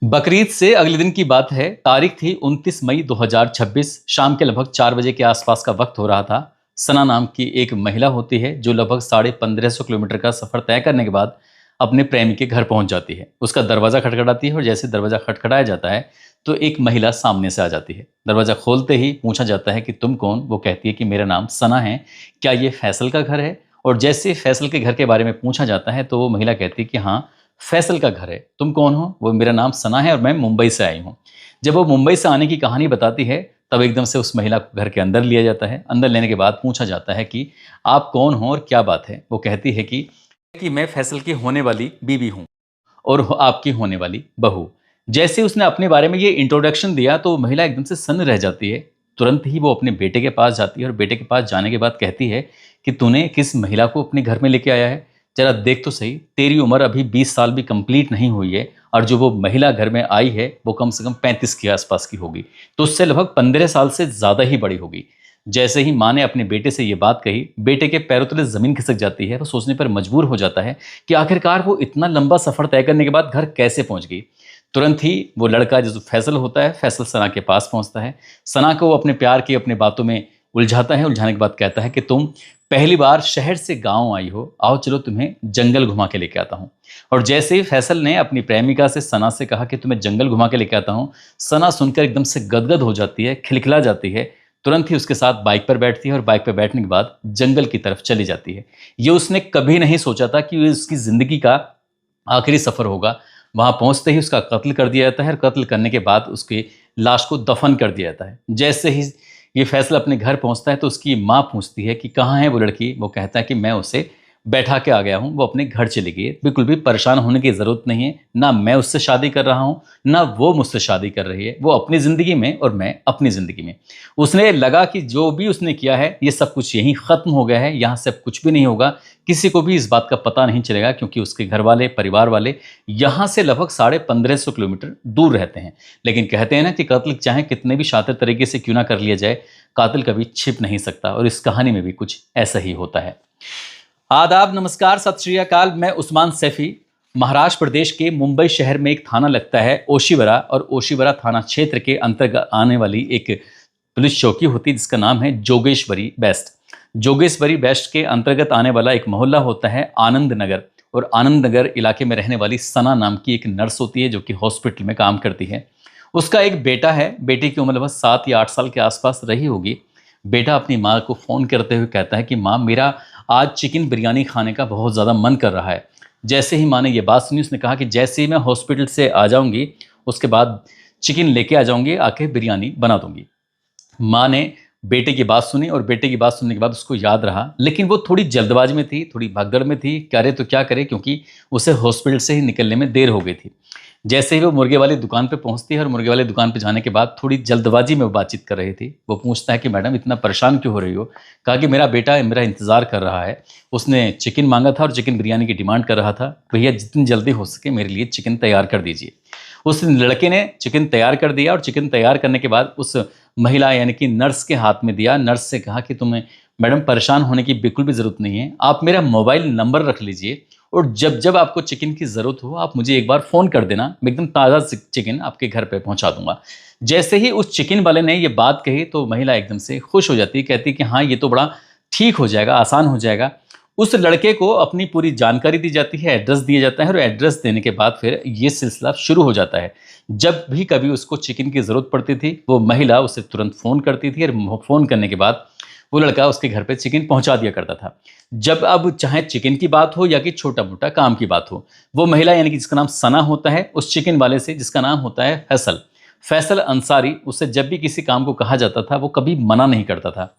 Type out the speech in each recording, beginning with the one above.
बकरीद से अगले दिन की बात है। तारीख थी 29 मई 2026। शाम के लगभग 4 बजे के आसपास का वक्त हो रहा था। सना नाम की एक महिला होती है जो लगभग 1550 किलोमीटर का सफर तय करने के बाद अपने प्रेमी के घर पहुंच जाती है। उसका दरवाजा खटखटाती है और जैसे दरवाजा खटखटाया जाता है तो एक महिला सामने से आ जाती है। दरवाजा खोलते ही पूछा जाता है कि तुम कौन। वो कहती है कि मेरा नाम सना है, क्या ये फैसल का घर है। और जैसे फैसल के घर के बारे में पूछा जाता है तो वो महिला कहती है कि हाँ, फैसल का घर है। तुम कौन हो। वो मेरा नाम सना है और मैं मुंबई से आई हूँ। जब वो मुंबई से आने की कहानी बताती है तब एकदम से उस महिला को घर के अंदर लिया जाता है। अंदर लेने के बाद पूछा जाता है कि आप कौन हो और क्या बात है। वो कहती है कि मैं फैसल की होने वाली बीवी हूँ और आपकी होने वाली बहू। जैसे उसने अपने बारे में ये इंट्रोडक्शन दिया तो महिला एकदम से सन्न रह जाती है। तुरंत ही वो अपने बेटे के पास जाती है और बेटे के पास जाने के बाद कहती है कि तूने किस महिला को अपने घर में लेके आया है। जरा देख तो सही, तेरी उम्र अभी 20 साल भी कंप्लीट नहीं हुई है और जो वो महिला घर में आई है वो कम से कम 35 के आसपास की होगी, तो उससे लगभग 15 साल से ज़्यादा ही बड़ी होगी। जैसे ही माँ ने अपने बेटे से ये बात कही, बेटे के पैरों तले ज़मीन खिसक जाती है। वो सोचने पर मजबूर हो जाता है कि आखिरकार वो इतना लंबा सफ़र तय करने के बाद घर कैसे पहुंच गई। तुरंत ही वो लड़का जो फैसल होता है, फैसल सना के पास पहुंचता है। सना को वो अपने प्यार की अपने बातों में उलझाता है। उलझाने के बाद कहता है कि तुम पहली बार शहर से गांव आई हो, आओ चलो तुम्हें जंगल घुमा के लेके आता हूँ। और जैसे ही फैसल ने अपनी प्रेमिका से सना से कहा कि तुम्हें जंगल घुमा के लेके आता हूँ, सना सुनकर एकदम से गदगद हो जाती है, खिलखिला जाती है। तुरंत ही उसके साथ बाइक पर बैठती है और बाइक पर बैठने के बाद जंगल की तरफ चली जाती है। ये उसने कभी नहीं सोचा था कि ये उसकी जिंदगी का आखिरी सफर होगा। वहां पहुंचते ही उसका कत्ल कर दिया जाता है और कत्ल करने के बाद उसकी लाश को दफन कर दिया जाता है। जैसे ही ये फैसला अपने घर पहुंचता है तो उसकी माँ पूछती है कि कहाँ है वो लड़की। वो कहता है कि मैं उसे बैठा के आ गया हूँ, वो अपने घर चली गई है। बिल्कुल भी परेशान होने की ज़रूरत नहीं है, ना मैं उससे शादी कर रहा हूँ ना वो मुझसे शादी कर रही है। वो अपनी ज़िंदगी में और मैं अपनी ज़िंदगी में। उसने लगा कि जो भी उसने किया है ये सब कुछ यहीं ख़त्म हो गया है, यहाँ से अब कुछ भी नहीं होगा। किसी को भी इस बात का पता नहीं चलेगा क्योंकि उसके घर वाले, परिवार वाले यहाँ से लगभग 1550 किलोमीटर दूर रहते हैं। लेकिन कहते हैं ना कि कत्ल चाहे कितने भी शातिर तरीके से क्यों ना कर लिया जाए, कातिल कभी छिप नहीं सकता। और इस कहानी में भी कुछ ऐसा ही होता है। आदाब, नमस्कार, सत श्री अकाल। मैं उस्मान सैफी। महाराष्ट्र प्रदेश के मुंबई शहर में एक थाना लगता है ओशिवरा, और ओशिवरा थाना क्षेत्र के अंतर्गत आने वाली एक पुलिस चौकी होती है जिसका नाम है जोगेश्वरी बेस्ट। जोगेश्वरी बेस्ट के अंतर्गत आने वाला एक मोहल्ला होता है आनंद नगर। और आनंद नगर इलाके में रहने वाली सना नाम की एक नर्स होती है जो कि हॉस्पिटल में काम करती है। उसका एक बेटा है। बेटे की उम्र लगभग 7 या 8 साल के आसपास रही होगी। बेटा अपनी माँ को फ़ोन करते हुए कहता है कि माँ, मेरा आज चिकन बिरयानी खाने का बहुत ज़्यादा मन कर रहा है। जैसे ही माँ ने ये बात सुनी उसने कहा कि जैसे ही मैं हॉस्पिटल से आ जाऊँगी उसके बाद चिकन लेके आ जाऊँगी, आके बिरयानी बना दूँगी। माँ ने बेटे की बात सुनी और बेटे की बात सुनने के बाद उसको याद रहा, लेकिन वो थोड़ी जल्दबाजी में थी, थोड़ी भगदड़ में थी, करे तो क्या करे, क्योंकि उसे हॉस्पिटल से ही निकलने में देर हो गई थी। जैसे ही वो मुर्गे वाली दुकान पे पहुंचती है और मुर्गे वाली दुकान पे जाने के बाद थोड़ी जल्दबाजी में वो बातचीत कर रही थी। वो पूछता है कि मैडम इतना परेशान क्यों हो रही हो। कहा कि मेरा बेटा मेरा इंतज़ार कर रहा है, उसने चिकन मांगा था और चिकन बिरयानी की डिमांड कर रहा था। भैया जितनी जल्दी हो सके मेरे लिए चिकन तैयार कर दीजिए। उस लड़के ने चिकन तैयार कर दिया और चिकन तैयार करने के बाद उस महिला यानी कि नर्स के हाथ में दिया। नर्स से कहा कि तुम्हें मैडम परेशान होने की बिल्कुल भी ज़रूरत नहीं है, आप मेरा मोबाइल नंबर रख लीजिए और जब जब आपको चिकन की ज़रूरत हो आप मुझे एक बार फ़ोन कर देना, मैं एकदम ताज़ा चिकन आपके घर पे पहुंचा दूंगा। जैसे ही उस चिकन वाले ने ये बात कही तो महिला एकदम से खुश हो जाती है, कहती है कि हाँ, ये तो बड़ा ठीक हो जाएगा, आसान हो जाएगा। उस लड़के को अपनी पूरी जानकारी दी जाती है, एड्रेस दिया जाता है और एड्रेस देने के बाद फिर ये सिलसिला शुरू हो जाता है। जब भी कभी उसको चिकन की ज़रूरत पड़ती थी वो महिला उसे तुरंत फ़ोन करती थी और फ़ोन करने के बाद वो लड़का उसके घर पे चिकन पहुंचा दिया करता था। जब अब चाहे चिकन की बात हो या कि छोटा मोटा काम की बात हो, वो महिला यानी कि जिसका नाम सना होता है, उस चिकन वाले से जिसका नाम होता है फैसल, फैसल अंसारी, उससे जब भी किसी काम को कहा जाता था वो कभी मना नहीं करता था।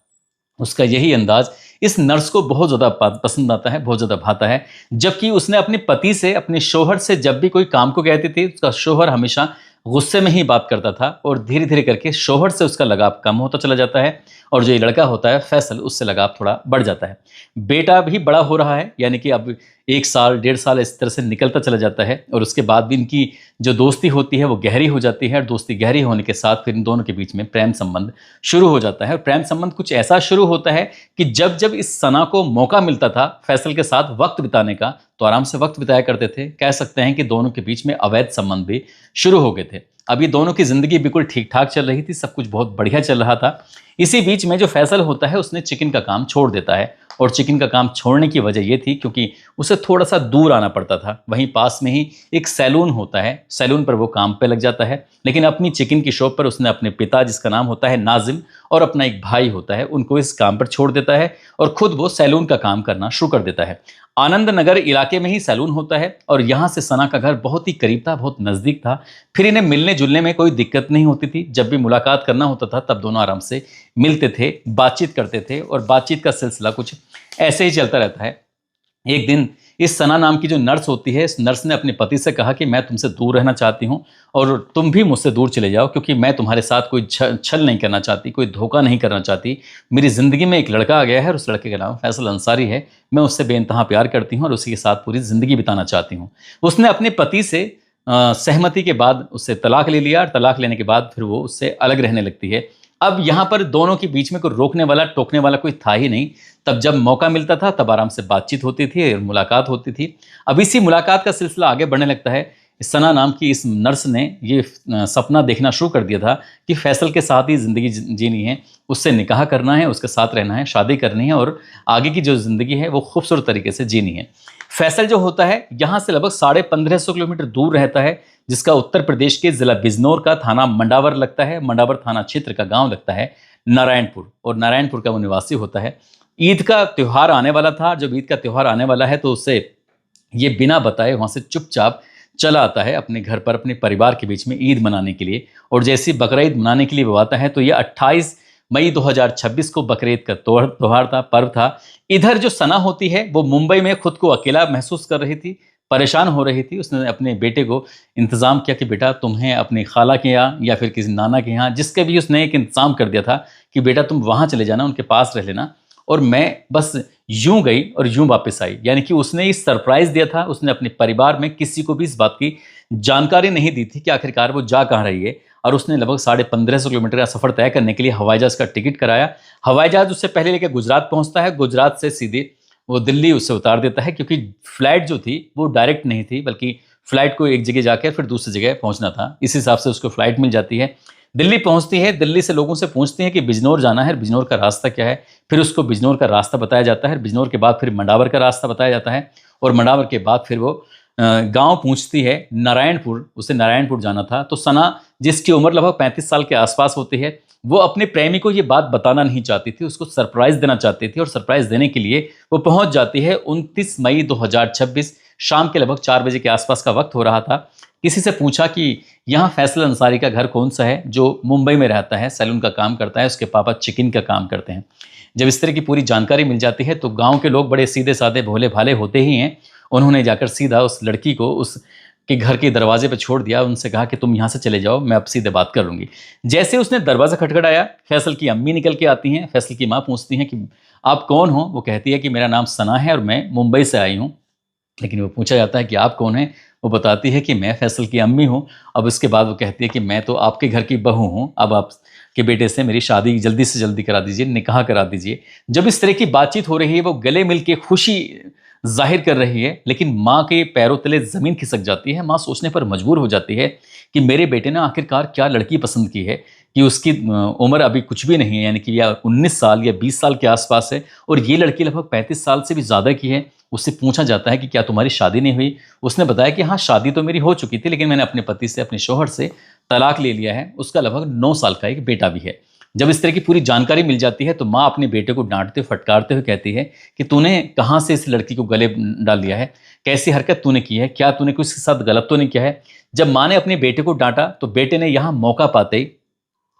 उसका यही अंदाज इस नर्स को बहुत ज़्यादा पसंद आता है, बहुत ज़्यादा भाता है। जबकि उसने अपने पति से, अपने शोहर से जब भी कोई काम को कहती थी उसका शोहर हमेशा गुस्से में ही बात करता था और धीरे धीरे करके शोहर से उसका लगाव कम होता चला जाता है और जो ये लड़का होता है फैसल, उससे लगाव थोड़ा बढ़ जाता है। बेटा भी बड़ा हो रहा है, यानी कि अब 1 साल 1.5 साल इस तरह से निकलता चला जाता है और उसके बाद भी इनकी जो दोस्ती होती है वो गहरी हो जाती है और दोस्ती गहरी होने के साथ फिर इन दोनों के बीच में प्रेम संबंध शुरू हो जाता है। और प्रेम संबंध कुछ ऐसा शुरू होता है कि जब जब इस सना को मौका मिलता था फैसल के साथ वक्त बिताने का तो आराम से वक्त बिताया करते थे। कह सकते हैं कि दोनों के बीच में अवैध संबंध भी शुरू हो गए थे। अब ये दोनों की जिंदगी बिल्कुल ठीक ठाक चल रही थी, सब कुछ बहुत बढ़िया चल रहा था। इसी बीच में जो फैसल होता है उसने चिकन का काम छोड़ देता है, और चिकन का काम छोड़ने की वजह ये थी क्योंकि उसे थोड़ा सा दूर आना पड़ता था। वहीं पास में ही एक सैलून होता है, सैलून पर वो काम पे लग जाता है। लेकिन अपनी चिकन की शॉप पर उसने अपने पिता, जिसका नाम होता है नाजिम, और अपना एक भाई होता है, उनको इस काम पर छोड़ देता है और खुद वो सैलून का काम करना शुरू कर देता है। आनंद नगर इलाके में ही सैलून होता है और यहाँ से सना का घर बहुत ही करीब था, बहुत नज़दीक था। फिर इन्हें मिलने जुलने में कोई दिक्कत नहीं होती थी। जब भी मुलाकात करना होता था तब दोनों आराम से मिलते थे, बातचीत करते थे, और बातचीत का सिलसिला कुछ ऐसे ही चलता रहता है। एक दिन इस सना नाम की जो नर्स होती है, इस नर्स ने अपने पति से कहा कि मैं तुमसे दूर रहना चाहती हूँ और तुम भी मुझसे दूर चले जाओ, क्योंकि मैं तुम्हारे साथ कोई छल नहीं करना चाहती, कोई धोखा नहीं करना चाहती। मेरी ज़िंदगी में एक लड़का आ गया है और उस लड़के का नाम फैसल अंसारी है। मैं उससे बेइंतहा प्यार करती हूँ और उसी के साथ पूरी ज़िंदगी बिताना चाहती हूँ। उसने अपने पति से सहमति के बाद उससे तलाक ले लिया और तलाक लेने के बाद फिर वो उससे अलग रहने लगती है। अब यहाँ पर दोनों के बीच में कोई रोकने वाला टोकने वाला कोई था ही नहीं। तब जब मौका मिलता था तब आराम से बातचीत होती थी और मुलाकात होती थी। अब इसी मुलाकात का सिलसिला आगे बढ़ने लगता है। सना नाम की इस नर्स ने ये सपना देखना शुरू कर दिया था कि फैसल के साथ ही ज़िंदगी जीनी है, उससे निकाह करना है, उसके साथ रहना है, शादी करनी है और आगे की जो ज़िंदगी है वो खूबसूरत तरीके से जीनी है। फैसल जो होता है यहाँ से लगभग 1550 किलोमीटर दूर रहता है, जिसका उत्तर प्रदेश के जिला बिजनौर का थाना मंडावर लगता है। मंडावर थाना क्षेत्र का गांव लगता है नारायणपुर, और नारायणपुर का वो निवासी होता है। ईद का त्यौहार आने वाला था। जब ईद का त्यौहार आने वाला है तो उससे ये बिना बताए वहाँ से चुपचाप चला आता है अपने घर पर, अपने परिवार के बीच में ईद मनाने के लिए। और जैसे ही बकरा ईद मनाने के लिए वो आता है तो ये 28 मई 2026 को बकरा ईद का त्यौहार था, पर्व था। इधर जो सना होती है वो मुंबई में खुद को अकेला महसूस कर रही थी, परेशान हो रही थी। उसने अपने बेटे को इंतज़ाम किया कि बेटा तुम्हें अपनी खाला के यहाँ या फिर किसी नाना के यहाँ, जिसके भी उसने एक इंतज़ाम कर दिया था कि बेटा तुम वहाँ चले जाना, उनके पास रह लेना। और मैं बस यूं गई और यूं वापस आई। यानी कि उसने इस सरप्राइज़ दिया था। उसने अपने परिवार में किसी को भी इस बात की जानकारी नहीं दी थी कि आखिरकार वो जा कहाँ रही है। और उसने लगभग 1550 किलोमीटर का सफ़र तय करने के लिए हवाई जहाज़ का टिकट कराया। हवाई जहाज़ उससे पहले लेकर गुजरात पहुँचता है। गुजरात से सीधे वो दिल्ली उससे उतार देता है, क्योंकि फ्लाइट जो थी वो डायरेक्ट नहीं थी, बल्कि फ्लाइट को एक जगह जाकर फिर दूसरी जगह पहुंचना था। इस हिसाब से उसको फ्लाइट मिल जाती है। दिल्ली पहुंचती है। दिल्ली से लोगों से पूछती है कि बिजनौर जाना है, बिजनौर का रास्ता क्या है। फिर उसको बिजनौर का रास्ता बताया जाता है। बिजनौर के बाद फिर मंडावर का रास्ता बताया जाता है, और मंडावर के बाद फिर वो गांव पहुंचती है नारायणपुर। उसे नारायणपुर जाना था। तो सना, जिसकी उम्र लगभग 35 साल के आसपास होती है, वो अपने प्रेमी को ये बात बताना नहीं चाहती थी, उसको सरप्राइज देना चाहती थी। और सरप्राइज देने के लिए वो पहुंच जाती है। 29 मई 2026 शाम के लगभग 4 बजे के आसपास का वक्त हो रहा था। किसी से पूछा कि यहाँ फैसल अंसारी का घर कौन सा है, जो मुंबई में रहता है, सैलून का काम करता है, उसके पापा चिकन का काम करते हैं। जब इस तरह की पूरी जानकारी मिल जाती है तो गांव के लोग बड़े सीधे साधे भोले भाले होते ही हैं। उन्होंने जाकर सीधा उस लड़की को उस के घर के दरवाजे पर छोड़ दिया। उनसे कहा कि तुम यहाँ से चले जाओ, मैं अब सीधे बात कर लूँगी। जैसे उसने दरवाज़ा खटखटाया, फैसल की अम्मी निकल के आती हैं। फैसल की माँ पूछती हैं कि आप कौन हो। वो कहती है कि मेरा नाम सना है और मैं मुंबई से आई हूँ। लेकिन वो पूछा जाता है कि आप कौन हैं। वो बताती है कि मैं फैसल की अम्मी हूँ। अब उसके बाद वो कहती है कि मैं तो आपके घर की बहू हूँ, अब आप के बेटे से मेरी शादी जल्दी से जल्दी करा दीजिए, निकाह करा दीजिए। जब इस तरह की बातचीत हो रही है, वो गले मिल के खुशी जाहिर कर रही है, लेकिन माँ के पैरों तले ज़मीन खिसक जाती है। माँ सोचने पर मजबूर हो जाती है कि मेरे बेटे ने आखिरकार क्या लड़की पसंद की है कि उसकी उम्र अभी कुछ भी नहीं है, यानी कि या 19 साल या 20 साल के आसपास है, और ये लड़की लगभग 35 साल से भी ज़्यादा की है। उससे पूछा जाता है कि क्या तुम्हारी शादी नहीं हुई। उसने बताया कि हाँ, शादी तो मेरी हो चुकी थी, लेकिन मैंने अपने पति से, अपने शौहर से तलाक ले लिया है। उसका लगभग 9 साल का एक बेटा भी है। जब इस तरह की पूरी जानकारी मिल जाती है तो माँ अपने बेटे को डांटते फटकारते हुए कहती है कि तूने कहाँ से इस लड़की को गले डाल लिया है, कैसी हरकत तूने की है, क्या तूने कुछ के साथ गलत तो नहीं किया है। जब माँ ने अपने बेटे को डांटा तो बेटे ने यहाँ मौका पाते ही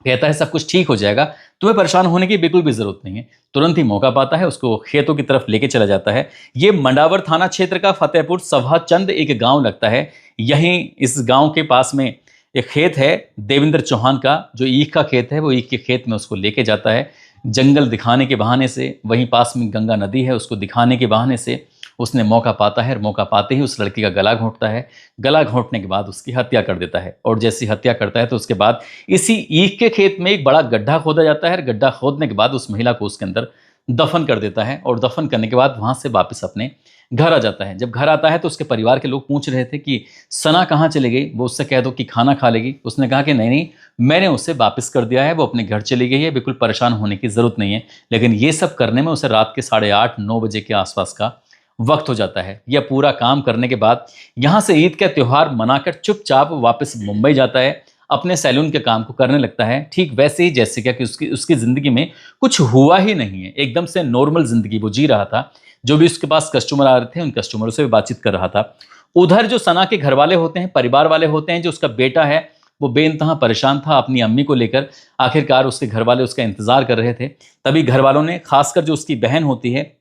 कहता है सब कुछ ठीक हो जाएगा, तुम्हें परेशान होने की बिल्कुल भी जरूरत नहीं है। तुरंत ही मौका पाता है, उसको खेतों की तरफ लेके चला जाता है। ये मंडावर थाना क्षेत्र का फतेहपुर सभा चंद एक गांव लगता है। यहीं इस गांव के पास में एक खेत है देवेंद्र चौहान का, जो ईख का खेत है। वो ईख के खेत में उसको लेके जाता है जंगल दिखाने के बहाने से। वहीं पास में गंगा नदी है, उसको दिखाने के बहाने से उसने मौका पाता है, और मौका पाते ही उस लड़की का गला घोंटता है। गला घोंटने के बाद उसकी हत्या कर देता है। और जैसी हत्या करता है तो उसके बाद इसी ईख के खेत में एक बड़ा गड्ढा खोदा जाता है। गड्ढा खोदने के बाद उस महिला को उसके अंदर दफन कर देता है, और दफन करने के बाद वहाँ से वापस अपने घर आ जाता है। जब घर आता है तो उसके परिवार के लोग पूछ रहे थे कि सना कहाँ चली गई, वो उससे कह दो कि खाना खा लेगी। उसने कहा कि नहीं नहीं, मैंने उसे वापस कर दिया है, वो अपने घर चली गई है, बिल्कुल परेशान होने की ज़रूरत नहीं है। लेकिन ये सब करने में उसे रात के 8:30-9 बजे के आसपास का वक्त हो जाता है। यह पूरा काम करने के बाद यहाँ से ईद का त्यौहार मनाकर चुपचाप वापस मुंबई जाता है, अपने सैलून के काम को करने लगता है। ठीक वैसे ही जैसे क्या कि उसकी उसकी ज़िंदगी में कुछ हुआ ही नहीं है, एकदम से नॉर्मल ज़िंदगी वो जी रहा था। जो भी उसके पास कस्टमर आ रहे थे, उन कस्टमरों से भी बातचीत कर रहा था। उधर जो सना के घर वाले होते हैं, परिवार वाले होते हैं, जो उसका बेटा है, वो बेइंतहा परेशान था अपनी अम्मी को लेकर। आखिरकार उसके घर वाले उसका इंतजार कर रहे थे। तभी घर वालों ने, खासकर जो उसकी बहन होती है,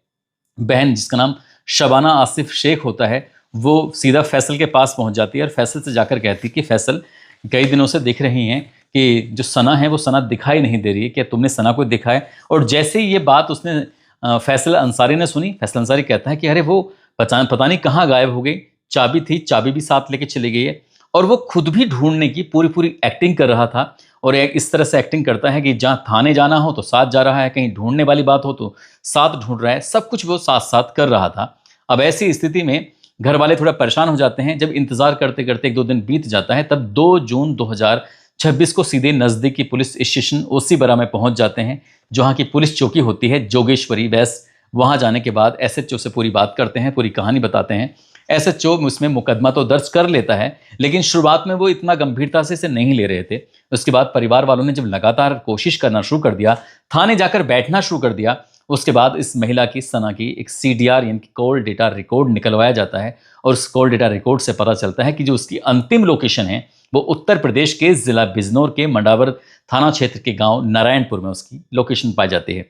बहन जिसका नाम शबाना आसिफ शेख होता है, वो सीधा फैसल के पास पहुंच जाती है और फैसल से जाकर कहती कि फैसल, कई दिनों से दिख रही हैं कि जो सना है वो सना दिखाई नहीं दे रही है, क्या तुमने सना को देखा है? और जैसे ही ये बात उसने फैसल अंसारी ने सुनी, फैसल अंसारी कहता है कि अरे वो पता नहीं कहाँ गायब हो गई, चाबी थी, चाबी भी साथ लेके चली गई है। और वो खुद भी ढूंढने की पूरी पूरी एक्टिंग कर रहा था। और एक इस तरह से एक्टिंग करता है कि जहाँ थाने जाना हो तो साथ जा रहा है, कहीं ढूंढने वाली बात हो तो साथ ढूंढ रहा है, सब कुछ वो साथ साथ कर रहा था। अब ऐसी स्थिति में घर वाले थोड़ा परेशान हो जाते हैं। जब इंतजार करते करते 1-2 दिन बीत जाता है, तब 2 जून 2026 को सीधे नज़दीकी पुलिस स्टेशन ओसी बरा में पहुंच जाते हैं, जहाँ की पुलिस चौकी होती है जोगेश्वरी वैस। वहां जाने के बाद एसएचओ से पूरी बात करते हैं, पूरी कहानी बताते हैं। एसएचओ उसमें मुकदमा तो दर्ज कर लेता है, लेकिन शुरुआत में वो इतना गंभीरता से इसे नहीं ले रहे थे। उसके बाद परिवार वालों ने जब लगातार कोशिश करना शुरू कर दिया, थाने जाकर बैठना शुरू कर दिया, उसके बाद इस महिला की, सना की, एक सीडीआर यानी कि कॉल डेटा रिकॉर्ड निकलवाया जाता है। और उस कॉल डेटा रिकॉर्ड से पता चलता है कि जो उसकी अंतिम लोकेशन है वो उत्तर प्रदेश के जिला बिजनौर के मंडावर थाना क्षेत्र के गांव नारायणपुर में उसकी लोकेशन पाई जाती है।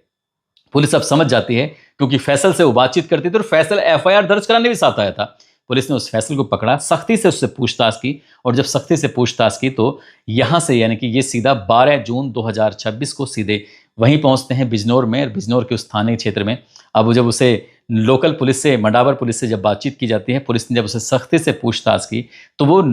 पुलिस अब समझ जाती है, क्योंकि फैसल से वो बातचीत करती थी और फैसल एफआईआर दर्ज कराने भी साथ आया था। पुलिस ने उस फैसल को पकड़ा, सख्ती से उससे पूछताछ की। और जब सख्ती से पूछताछ की तो यहाँ से यानी कि ये सीधा 12 जून 2026 को सीधे वहीं पहुंचते हैं बिजनौर में, बिजनौर के उस थाने क्षेत्र में। अब जब उसे लोकल पुलिस से, मंडावर पुलिस से जब बातचीत की जाती है, पुलिस ने जब उसे सख्ती से पूछताछ की तो वो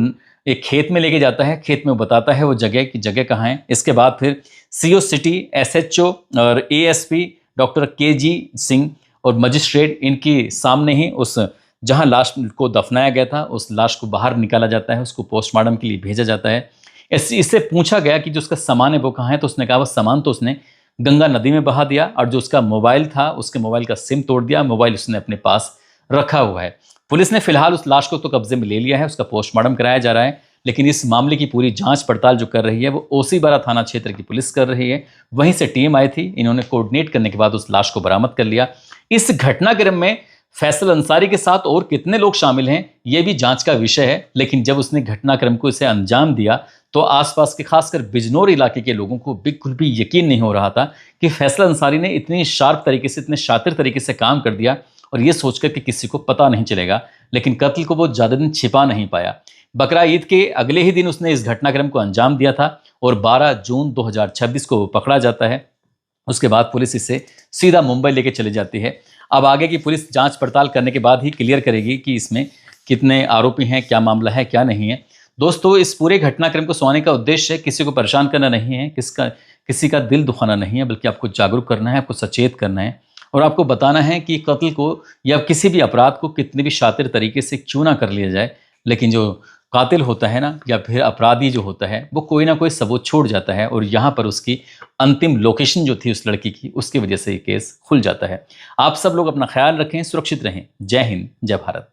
एक खेत में लेके जाता है। खेत में वो बताता है वो जगह की जगह कहाँ है। इसके बाद फिर सीओ सिटी, एसएचओ और एएसपी डॉक्टर केजी सिंह और मजिस्ट्रेट, इनके सामने ही उस जहां लाश को दफनाया गया था, उस लाश को बाहर निकाला जाता है, उसको पोस्टमार्टम के लिए भेजा जाता है। इससे पूछा गया कि जो उसका सामान है वो कहाँ है, तो उसने कहा वो सामान तो उसने गंगा नदी में बहा दिया, और जो उसका मोबाइल था, उसके मोबाइल का सिम तोड़ दिया, मोबाइल उसने अपने पास रखा हुआ है। पुलिस ने फिलहाल उस लाश को तो कब्जे में ले लिया है, उसका पोस्टमार्टम कराया जा रहा है, लेकिन इस मामले की पूरी जांच पड़ताल जो कर रही है वो ओसीबारा थाना क्षेत्र की पुलिस कर रही है। वहीं से टीम आई थी, इन्होंने कोऑर्डिनेट करने के बाद उस लाश को बरामद कर लिया। इस घटनाक्रम में फैसल अंसारी के साथ और कितने लोग शामिल हैं ये भी जांच का विषय है, लेकिन जब उसने घटनाक्रम को इसे अंजाम दिया तो आसपास के, खासकर बिजनौर इलाके के लोगों को बिल्कुल भी यकीन नहीं हो रहा था कि फैसल अंसारी ने इतनी शार्प तरीके से, इतने शातिर तरीके से काम कर दिया, और ये सोचकर कि किसी को पता नहीं चलेगा। लेकिन कत्ल को वो ज़्यादा दिन छिपा नहीं पाया। बकरा ईद के अगले ही दिन उसने इस घटनाक्रम को अंजाम दिया था और 12 जून 2026 को वो पकड़ा जाता है। उसके बाद पुलिस इसे सीधा मुंबई लेके चली जाती है। अब आगे की पुलिस जांच पड़ताल करने के बाद ही क्लियर करेगी कि इसमें कितने आरोपी हैं, क्या मामला है, क्या नहीं है। दोस्तों, इस पूरे घटनाक्रम को सुनाने का उद्देश्य किसी को परेशान करना नहीं है, किसी का दिल दुखाना नहीं है, बल्कि आपको जागरूक करना है, आपको सचेत करना है और आपको बताना है कि कत्ल को या किसी भी अपराध को कितने भी शातिर तरीके से क्यों ना कर लिया जाए, लेकिन जो कातिल होता है ना, या फिर अपराधी जो होता है, वो कोई ना कोई सबूत छोड़ जाता है। और यहाँ पर उसकी अंतिम लोकेशन जो थी उस लड़की की, उसकी वजह से ये केस खुल जाता है। आप सब लोग अपना ख्याल रखें, सुरक्षित रहें। जय हिंद, जय भारत।